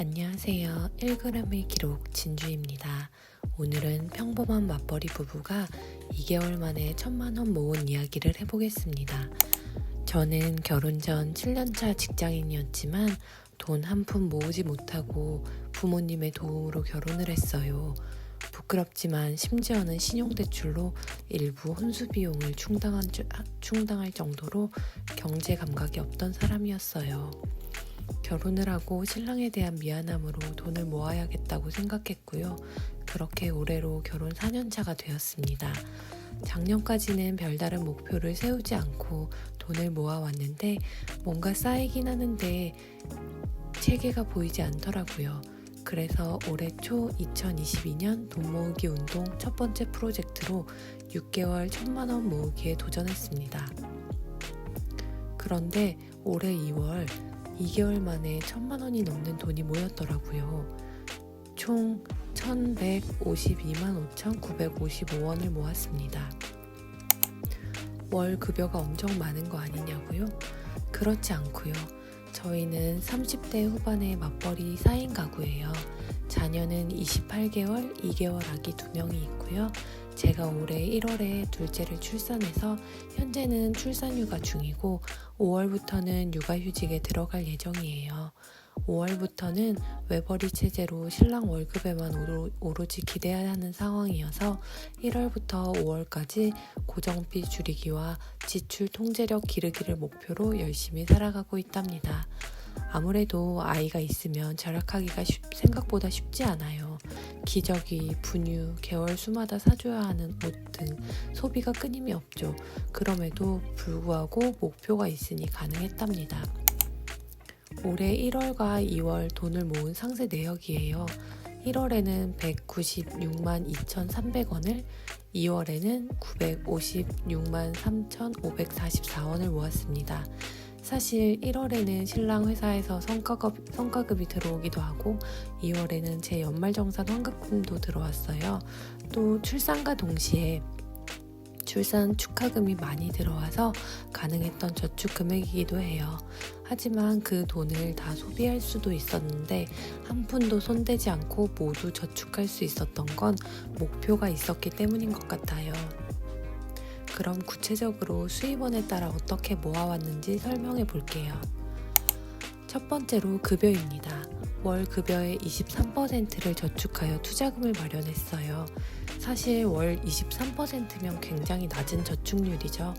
안녕하세요. 1g의 기록 진주입니다. 오늘은 평범한 맞벌이 부부가 2개월 만에 1000만원 모은 이야기를 해보겠습니다. 저는 결혼 전 7년차 직장인이었지만 돈 한 푼 모으지 못하고 부모님의 도움으로 결혼을 했어요. 부끄럽지만 심지어는 신용대출로 일부 혼수 비용을 충당할 정도로 경제 감각이 없던 사람이었어요. 결혼을 하고 신랑에 대한 미안함으로 돈을 모아야겠다고 생각했고요. 그렇게 올해로 결혼 4년차가 되었습니다. 작년까지는 별다른 목표를 세우지 않고 돈을 모아왔는데 뭔가 쌓이긴 하는데 체계가 보이지 않더라고요. 그래서 올해 초 2022년 돈 모으기 운동 첫 번째 프로젝트로 6개월 1000만원 모으기에 도전했습니다. 그런데 올해 2월 2개월 만에 1000만원이 넘는 돈이 모였더라고요. 총 1152만 5,955원을 모았습니다. 월 급여가 엄청 많은 거 아니냐고요? 그렇지 않고요. 저희는 30대 후반의 맞벌이 4인 가구예요. 자녀는 28개월, 2개월 아기 2명이 있고요. 제가 올해 1월에 둘째를 출산해서 현재는 출산휴가 중이고 5월부터는 육아휴직에 들어갈 예정이에요. 5월부터는 외벌이 체제로 신랑 월급에만 오로지 기대해야 하는 상황이어서 1월부터 5월까지 고정비 줄이기와 지출 통제력 기르기를 목표로 열심히 살아가고 있답니다. 아무래도 아이가 있으면 절약하기가 생각보다 쉽지 않아요. 기저귀, 분유, 개월 수마다 사줘야 하는 옷 등 소비가 끊임이 없죠. 그럼에도 불구하고 목표가 있으니 가능했답니다. 올해 1월과 2월 돈을 모은 상세 내역이에요. 1월에는 196만 2,300원을, 2월에는 956만 3,544원을 모았습니다. 사실 1월에는 신랑 회사에서 성과급이 들어오기도 하고 2월에는 제 연말정산 환급금도 들어왔어요. 또 출산과 동시에 출산 축하금이 많이 들어와서 가능했던 저축 금액이기도 해요. 하지만 그 돈을 다 소비할 수도 있었는데 한 푼도 손대지 않고 모두 저축할 수 있었던 건 목표가 있었기 때문인 것 같아요. 그럼 구체적으로 수입원에 따라 어떻게 모아왔는지 설명해 볼게요. 첫 번째로 급여입니다. 월 급여의 23%를 저축하여 투자금을 마련했어요. 사실 월 23%면 굉장히 낮은 저축률이죠.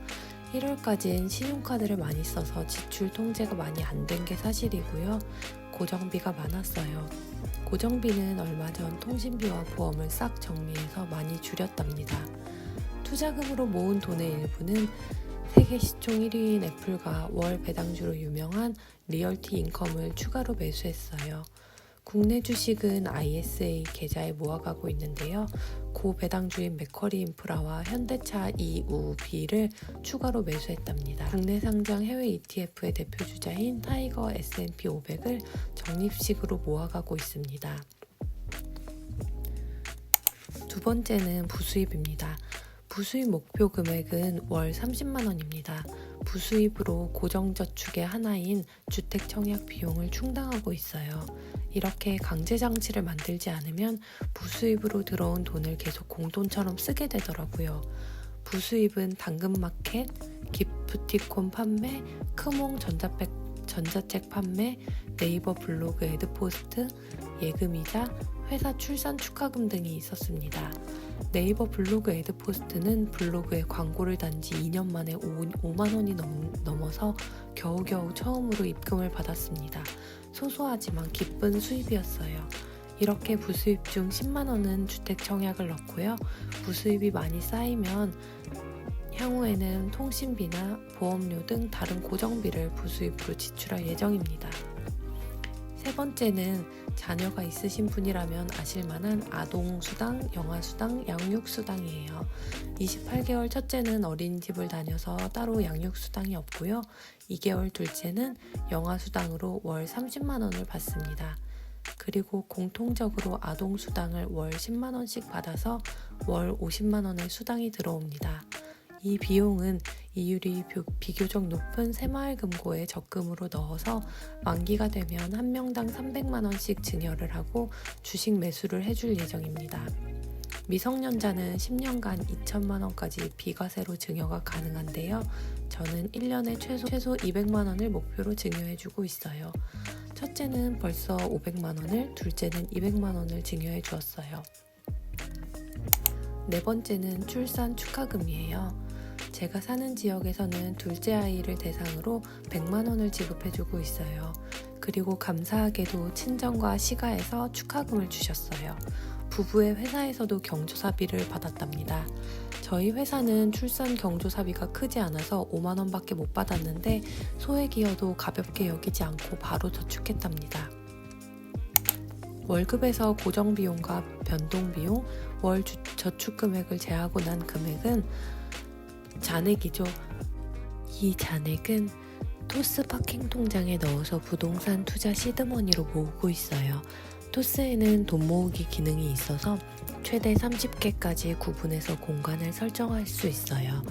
1월까지는 신용카드를 많이 써서 지출 통제가 많이 안 된 게 사실이고요. 고정비가 많았어요. 고정비는 얼마 전 통신비와 보험을 싹 정리해서 많이 줄였답니다. 투자금으로 모은 돈의 일부는 세계 시총 1위인 애플과 월 배당주로 유명한 리얼티 인컴을 추가로 매수했어요. 국내 주식은 ISA 계좌에 모아가고 있는데요. 고배당주인 맥쿼리 인프라와 현대차 EUB를 추가로 매수했답니다. 국내 상장 해외 ETF의 대표주자인 타이거 S&P 500을 적립식으로 모아가고 있습니다. 두 번째는 부수입입니다. 부수입 목표 금액은 월 30만원입니다. 부수입으로 고정저축의 하나인 주택 청약 비용을 충당하고 있어요. 이렇게 강제장치를 만들지 않으면 부수입으로 들어온 돈을 계속 공돈처럼 쓰게 되더라고요. 부수입은 당근마켓, 기프티콘 판매, 크몽 전자책 판매, 네이버 블로그 애드포스트, 예금이자, 회사 출산 축하금 등이 있었습니다. 네이버 블로그 애드포스트는 블로그에 광고를 단 지 2년 만에 5만 원이 넘어서 겨우겨우 처음으로 입금을 받았습니다. 소소하지만 기쁜 수입이었어요. 이렇게 부수입 중 10만 원은 주택 청약을 넣고요. 부수입이 많이 쌓이면 향후에는 통신비나 보험료 등 다른 고정비를 부수입으로 지출할 예정입니다. 세 번째는 자녀가 있으신 분이라면 아실만한 아동수당, 영아수당, 양육수당이에요. 28개월 첫째는 어린이집을 다녀서 따로 양육수당이 없고요. 2개월 둘째는 영아수당으로 월 30만원을 받습니다. 그리고 공통적으로 아동수당을 월 10만원씩 받아서 월 50만원의 수당이 들어옵니다. 이 비용은 이율이 비교적 높은 새마을금고에 적금으로 넣어서 만기가 되면 한 명당 300만 원씩 증여를 하고 주식 매수를 해줄 예정입니다. 미성년자는 10년간 2천만 원까지 비과세로 증여가 가능한데요. 저는 1년에 최소 200만 원을 목표로 증여해주고 있어요. 첫째는 벌써 500만 원을, 둘째는 200만 원을 증여해 주었어요. 네 번째는 출산 축하금이에요. 제가 사는 지역에서는 둘째 아이를 대상으로 100만 원을 지급해주고 있어요. 그리고 감사하게도 친정과 시가에서 축하금을 주셨어요. 부부의 회사에서도 경조사비를 받았답니다. 저희 회사는 출산 경조사비가 크지 않아서 5만 원밖에 못 받았는데 소액이어도 가볍게 여기지 않고 바로 저축했답니다. 월급에서 고정비용과 변동비용, 월 저축금액을 제하고 난 금액은 잔액이죠. 이 잔액은 토스 파킹 통장에 넣어서 부동산 투자 시드머니로 모으고 있어요. 토스에는 돈 모으기 기능이 있어서 최대 30개까지 구분해서 공간을 설정할 수 있어요.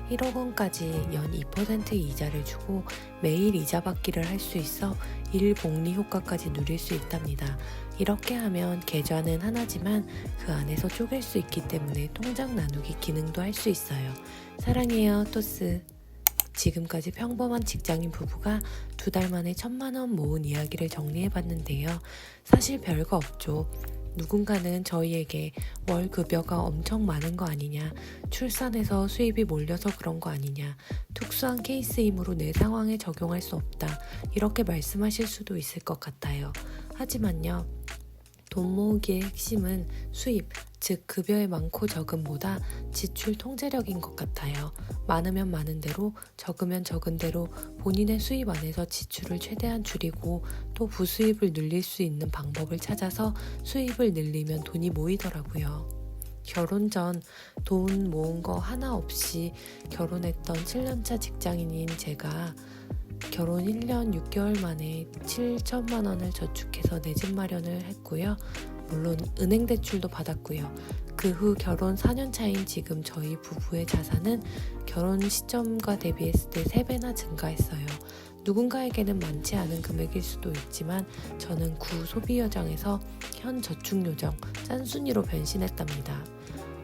1억 원까지 연 2% 이자를 주고 매일 이자 받기를 할 수 있어 일복리 효과까지 누릴 수 있답니다. 이렇게 하면 계좌는 하나지만 그 안에서 쪼갤 수 있기 때문에 통장 나누기 기능도 할 수 있어요. 사랑해요, 토스. 지금까지 평범한 직장인 부부가 2달 만에 1,000만 원 모은 이야기를 정리해봤는데요. 사실 별거 없죠. 누군가는 저희에게 월 급여가 엄청 많은 거 아니냐, 출산해서 수입이 몰려서 그런 거 아니냐, 특수한 케이스이므로 내 상황에 적용할 수 없다, 이렇게 말씀하실 수도 있을 것 같아요. 하지만요, 돈 모으기의 핵심은 수입, 즉 급여의 많고 적음보다 지출 통제력인 것 같아요. 많으면 많은 대로, 적으면 적은 대로 본인의 수입 안에서 지출을 최대한 줄이고 또 부수입을 늘릴 수 있는 방법을 찾아서 수입을 늘리면 돈이 모이더라고요. 결혼 전 돈 모은 거 하나 없이 결혼했던 7년차 직장인인 제가 결혼 1년 6개월 만에 7천만 원을 저축해서 내 집 마련을 했고요. 물론 은행 대출도 받았고요. 그 후 결혼 4년 차인 지금 저희 부부의 자산은 결혼 시점과 대비했을 때 3배나 증가했어요. 누군가에게는 많지 않은 금액일 수도 있지만 저는 구 소비여정에서 현 저축요정 짠순이로 변신했답니다.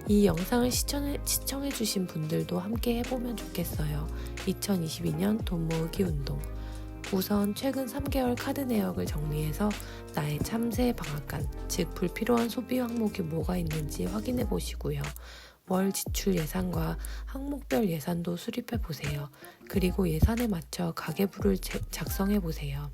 이 영상을 시청해주신 분들도 함께 해보면 좋겠어요. 2022년 돈 모으기 운동. 우선 최근 3개월 카드 내역을 정리해서 나의 참새 방앗간, 즉 불필요한 소비 항목이 뭐가 있는지 확인해 보시고요. 월 지출 예산과 항목별 예산도 수립해 보세요. 그리고 예산에 맞춰 가계부를 작성해 보세요.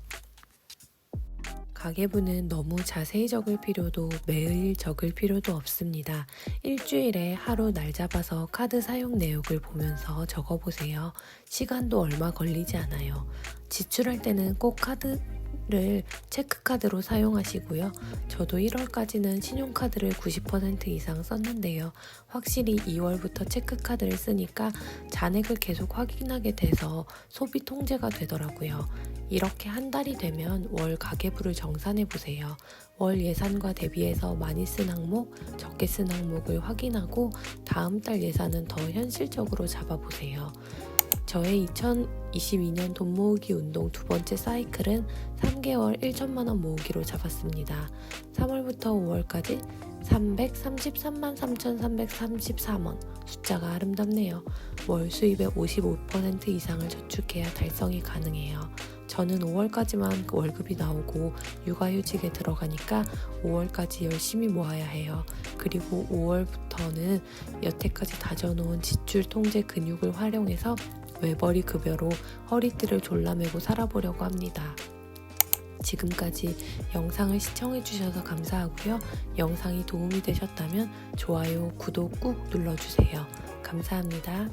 가계부는 너무 자세히 적을 필요도 매일 적을 필요도 없습니다. 일주일에 하루 날 잡아서 카드 사용 내역을 보면서 적어보세요. 시간도 얼마 걸리지 않아요. 지출할 때는 꼭 카드를 체크카드로 사용하시고요. 저도 1월까지는 신용카드를 90% 이상 썼는데요. 확실히 2월부터 체크카드를 쓰니까 잔액을 계속 확인하게 돼서 소비 통제가 되더라고요. 이렇게 한 달이 되면 월 가계부를 정산해보세요. 월 예산과 대비해서 많이 쓴 항목, 적게 쓴 항목을 확인하고 다음 달 예산은 더 현실적으로 잡아보세요. 저의 2022년 돈 모으기 운동 두 번째 사이클은 3개월 1천만 원 모으기로 잡았습니다. 3월부터 5월까지 333만 3,333원. 숫자가 아름답네요. 월 수입의 55% 이상을 저축해야 달성이 가능해요. 저는 5월까지만 월급이 나오고 육아휴직에 들어가니까 5월까지 열심히 모아야 해요. 그리고 5월부터는 여태까지 다져놓은 지출 통제 근육을 활용해서 외벌이 급여로 허리띠를 졸라매고 살아보려고 합니다. 지금까지 영상을 시청해주셔서 감사하고요. 영상이 도움이 되셨다면 좋아요, 구독 꾹 눌러주세요. 감사합니다.